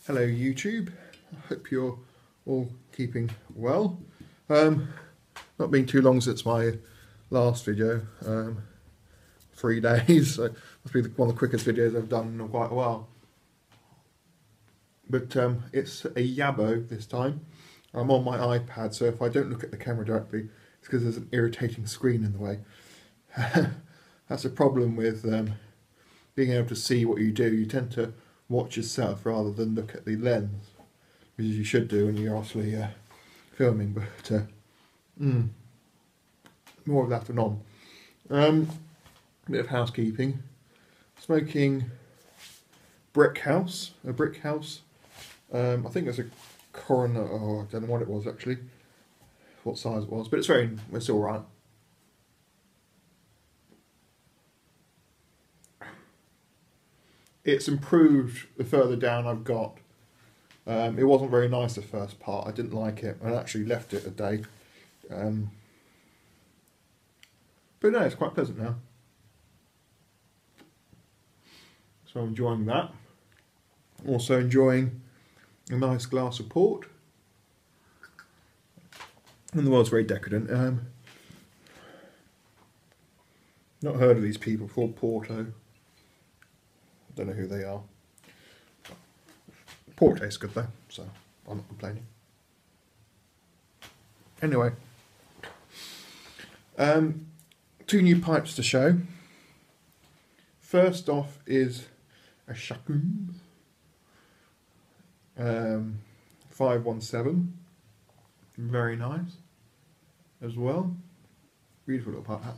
Hello YouTube, I hope you're all keeping well. Not been too long since my last video, 3 days, so must be one of the quickest videos I've done in quite a while. But it's a YABO this time. I'm on my iPad, so if I don't look at the camera directly, it's because there's an irritating screen in the way. That's a problem with being able to see what you do. You tend to watch yourself rather than look at the lens, which you should do when you're actually filming, but more of that anon. Bit of housekeeping. Smoking a brick house. I think it's a Coroner, oh I don't know what it was actually, what size it was, but it's alright. It's improved the further down I've got. It wasn't very nice the first part, I didn't like it, I actually left it a day. But no, it's quite pleasant now. So I'm enjoying that. Also enjoying a nice glass of port. And the world's very decadent. Not heard of these people called Porto. Don't know who they are. Port tastes good though, so I'm not complaining. Anyway, 2 new pipes to show. First off is a Cigar 517, very nice as well. Beautiful little pipe that.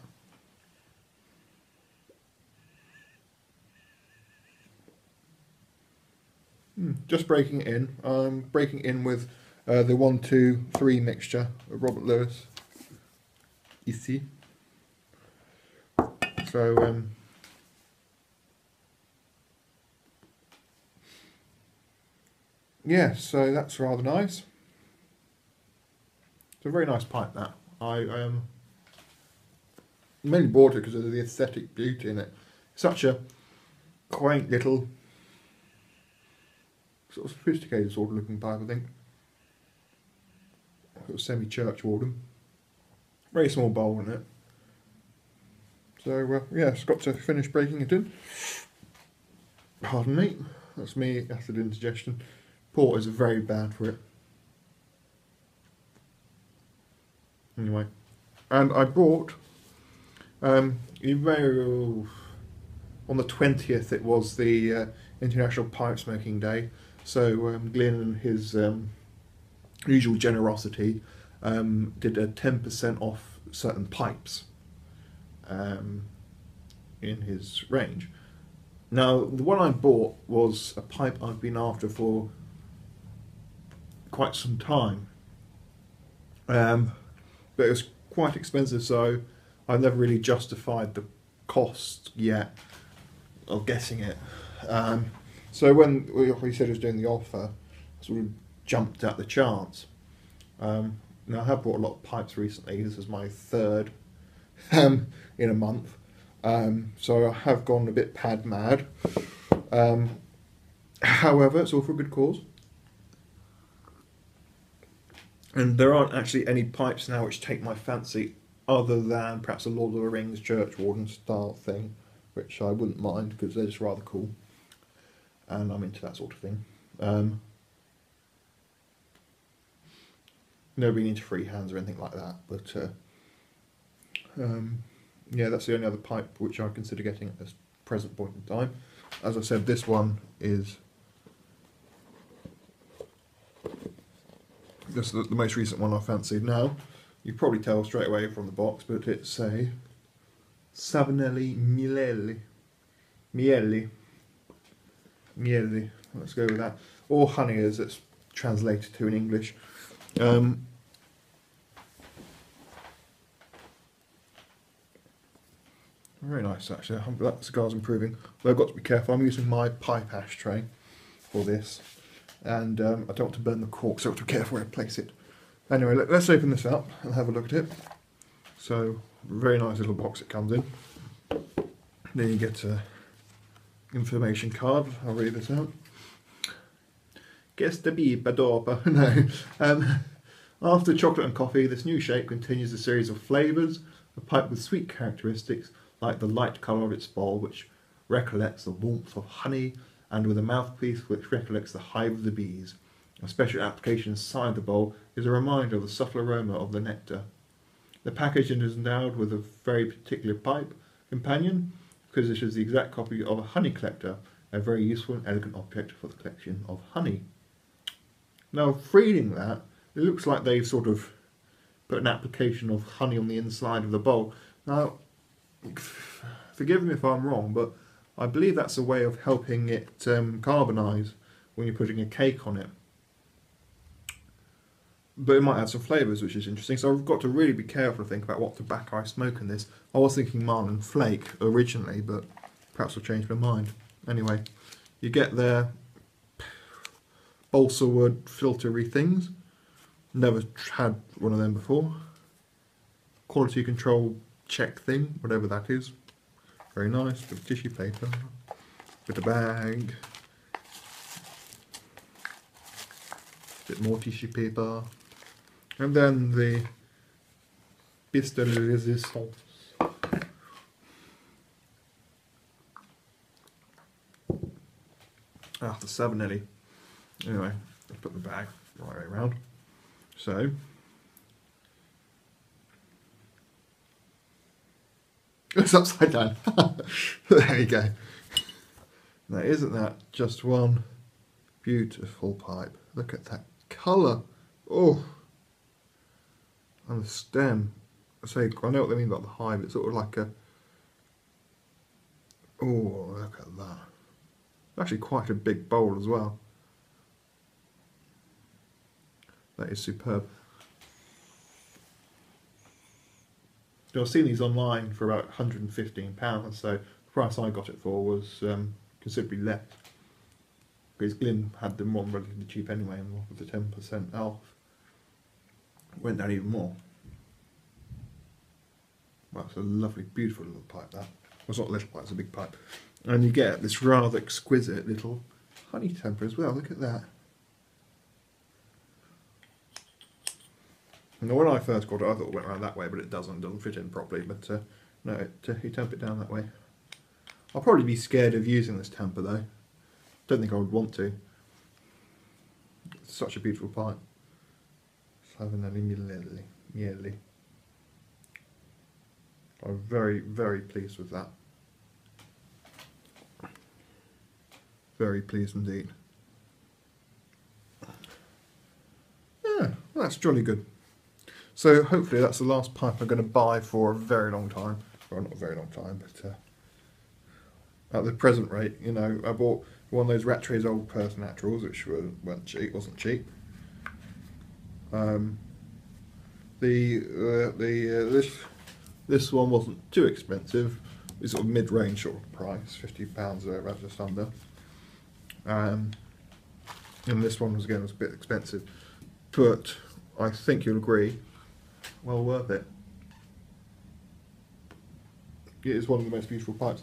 Just breaking it in. I'm breaking it in with the 1-2-3 mixture of Robert Lewis. Ici. So yeah, so that's rather nice. It's a very nice pipe that. I mainly bought it because of the aesthetic beauty in it. Such a quaint little, sort of sophisticated sort of looking pipe, I think. Sort of semi-church warden. Very small bowl in it. So yeah, it's got to finish breaking it in. Pardon me, that's me, acid indigestion. Port is very bad for it. Anyway, and I bought, on the 20th it was the International Pipe Smoking Day, so Glyn and his usual generosity did a 10% off certain pipes in his range. Now the one I bought was a pipe I've been after for quite some time, but it was quite expensive, so I've never really justified the cost yet of getting it. So when he said he was doing the offer, I sort of jumped at the chance. Now I have bought a lot of pipes recently. This is my 3rd in a month, so I have gone a bit pad mad. However, it's all for a good cause. And there aren't actually any pipes now which take my fancy, other than perhaps a Lord of the Rings church warden style thing, which I wouldn't mind because they're just rather cool, and I'm into that sort of thing. Never been into free hands or anything like that, but yeah, that's the only other pipe which I consider getting at this present point in time. As I said, this one is just the most recent one I fancied. Now, you can probably tell straight away from the box, but it's a Savinelli Miele. Let's go with that. Or honey, as it's translated to in English. Very nice actually. That cigar's improving. Though I've got to be careful. I'm using my pipe ashtray for this, and I don't want to burn the cork, so I have to be careful where I place it. Anyway, let's open this up and have a look at it. So, very nice little box it comes in. Then you get a information card. I'll read this out. Guess the beeper dorper. No. After chocolate and coffee, this new shape continues a series of flavours, a pipe with sweet characteristics like the light colour of its bowl, which recollects the warmth of honey, and with a mouthpiece which recollects the hive of the bees. A special application inside the bowl is a reminder of the subtle aroma of the nectar. The packaging is endowed with a very particular pipe companion, because this is the exact copy of a honey collector, a very useful and elegant object for the collection of honey. Now, reading that, it looks like they've sort of put an application of honey on the inside of the bowl. Now, forgive me if I'm wrong, but I believe that's a way of helping it carbonise when you're putting a cake on it. But it might add some flavours, which is interesting. So I've got to really be careful to think about what tobacco I smoke in this. I was thinking Marlin Flake originally, but perhaps I'll change my mind. Anyway, you get their balsa wood filtery things. Never had one of them before. Quality control check thing, whatever that is. Very nice. Bit of tissue paper. Bit of bag. Bit more tissue paper. And then the pièce de résistance. Ah, the Savinelli. Anyway, I'll put the bag right way around. So, it's upside down. There you go. Now, isn't that just one beautiful pipe? Look at that colour. Oh, and the stem. I know what they mean about the hive. It's sort of like a. Oh, look at that. Actually, quite a big bowl as well. That is superb. I've seen these online for about £115, so the price I got it for was considerably less. Because Glyn had them on relatively cheap anyway, and with the 10% off, went down even more. Well, it's a lovely, beautiful little pipe, that. Well, it's not a little pipe, it's a big pipe. And you get this rather exquisite little honey temper as well, look at that. Now, when I first got it, I thought it went around that way, but it doesn't fit in properly. But no, you temper it down that way. I'll probably be scared of using this temper though. Don't think I would want to. It's such a beautiful pipe. Savinelli. I'm very, very pleased with that. Very pleased indeed. Yeah, well, that's jolly good. So hopefully that's the last pipe I'm going to buy for a very long time. Well, not a very long time, but at the present rate, you know, I bought one of those Rattray's Old Perth Naturals, which weren't cheap, wasn't cheap. This one wasn't too expensive. It's sort of mid-range sort of price, £50 or just under. And this one was a bit expensive, but I think you'll agree. Well worth it. It is one of the most beautiful pipes.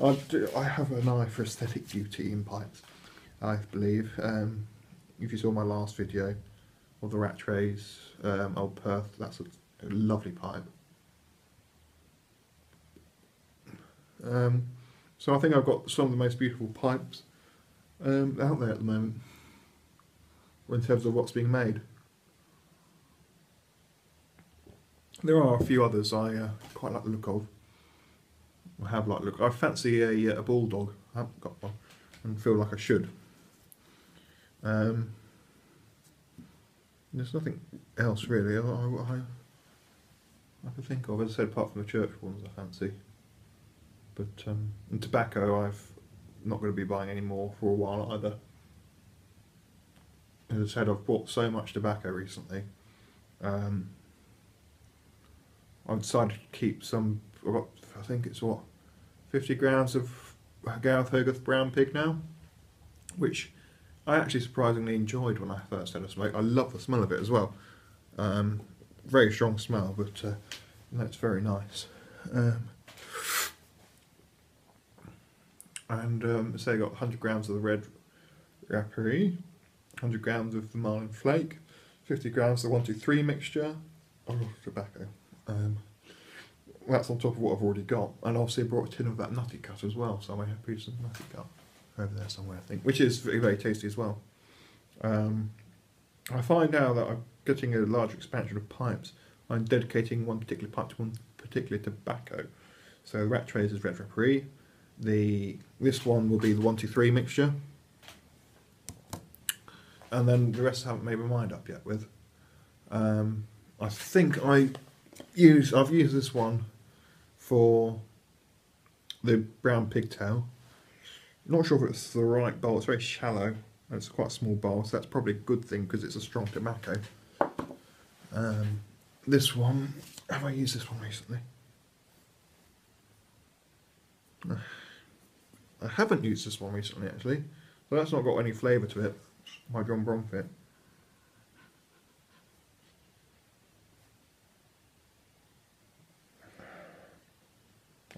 I have an eye for aesthetic beauty in pipes, I believe. If you saw my last video of the Rattray's Old Perth, that's a lovely pipe. So I think I've got some of the most beautiful pipes out there at the moment, in terms of what's being made. There are a few others I quite like the look of. I have liked the look. I fancy a bulldog. I haven't got one, and feel like I should. There's nothing else really I can think of, as I said, apart from the church ones I fancy. But and tobacco, I've not going to be buying any more for a while either. As I said, I've bought so much tobacco recently. I've decided to keep some. I've got, I think it's 50 grams of Gareth Hogarth Brown Pig now, which I actually surprisingly enjoyed when I first had a smoke. I love the smell of it as well. Very strong smell, but it's very nice. And say I got 100 grams of the red Rappery, 100 grams of the Marlin Flake, 50 grams of the 123 mixture, tobacco. That's on top of what I've already got, and obviously I brought a tin of that nutty cut as well, so I may have a piece of nutty cut over there somewhere, I think, which is very, very tasty as well. I find now that I'm getting a large expansion of pipes. I'm dedicating one particular pipe to one particular tobacco. So the Rat Trays is Red Rapparee. This one will be the 123 mixture, and then the rest I haven't made my mind up yet with. I think I've used this one for the brown pigtail. Not sure if it's the right bowl. It's very shallow. It's quite a small bowl, so that's probably a good thing because it's a strong tobacco. This one, have I used this one recently? I haven't used this one recently actually, so that's not got any flavour to it. My John Bromfit.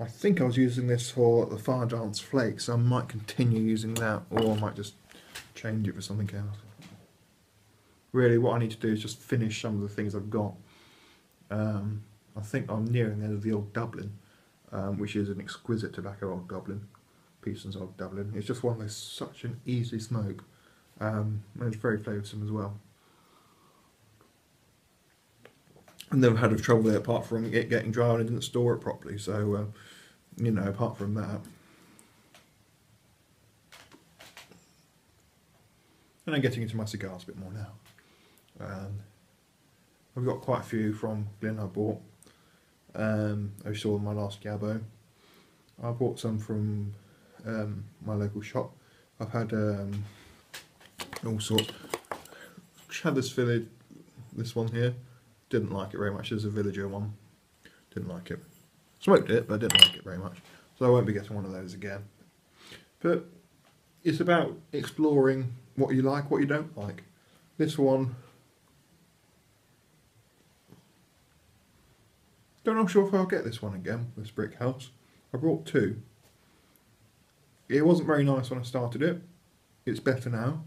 I think I was using this for the Fire Dance Flake, so I might continue using that, or I might just change it for something else. Really, what I need to do is just finish some of the things I've got. I think I'm nearing the end of the Old Dublin, which is an exquisite tobacco Old Dublin, Pearson's Old Dublin. It's just one of those, such an easy smoke, and it's very flavoursome as well. I've never had of trouble with it apart from it getting dry and I didn't store it properly, so you know, apart from that. And I'm getting into my cigars a bit more now. I've got quite a few from Glen I bought. I saw in my last YABO. I bought some from my local shop. I've had all sorts. Had this village, this one here. Didn't like it very much. There's a villager one. Didn't like it. Smoked it, but I didn't like it very much. So I won't be getting one of those again. But it's about exploring what you like, what you don't like. This one, don't know sure if I'll get this one again, this brick house. I brought two. It wasn't very nice when I started it. It's better now.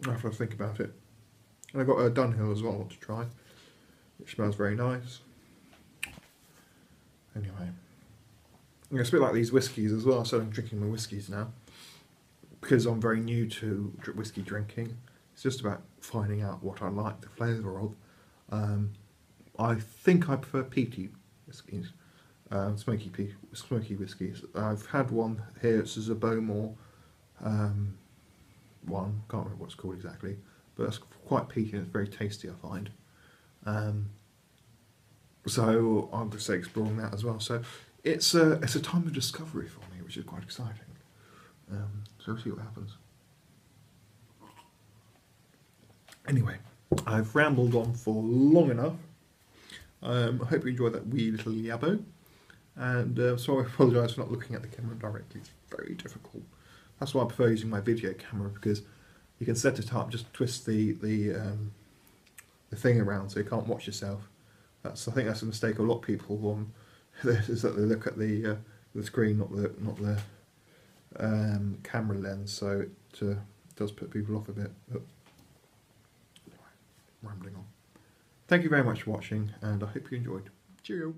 I have to think about it. And I've got a Dunhill as well I want to try, which smells very nice. Anyway, it's a bit like these whiskies as well, so I'm drinking my whiskies now. Because I'm very new to whiskey drinking, it's just about finding out what I like the flavour of. I think I prefer peaty whiskies, smoky whiskies. I've had one here, it's a Bowmore one, can't remember what it's called exactly, but it's quite peaty and it's very tasty, I find. So I'm just exploring that as well. So it's a time of discovery for me, which is quite exciting. So we'll see what happens. Anyway, I've rambled on for long enough. I hope you enjoyed that wee little YABO. And so I apologise for not looking at the camera directly. It's very difficult. That's why I prefer using my video camera, because you can set it up, just twist the thing around so you can't watch yourself. I think that's a mistake a lot of people is that they look at the screen, not the camera lens, so it does put people off a bit. But anyway, rambling on. Thank you very much for watching, and I hope you enjoyed. Cheerio.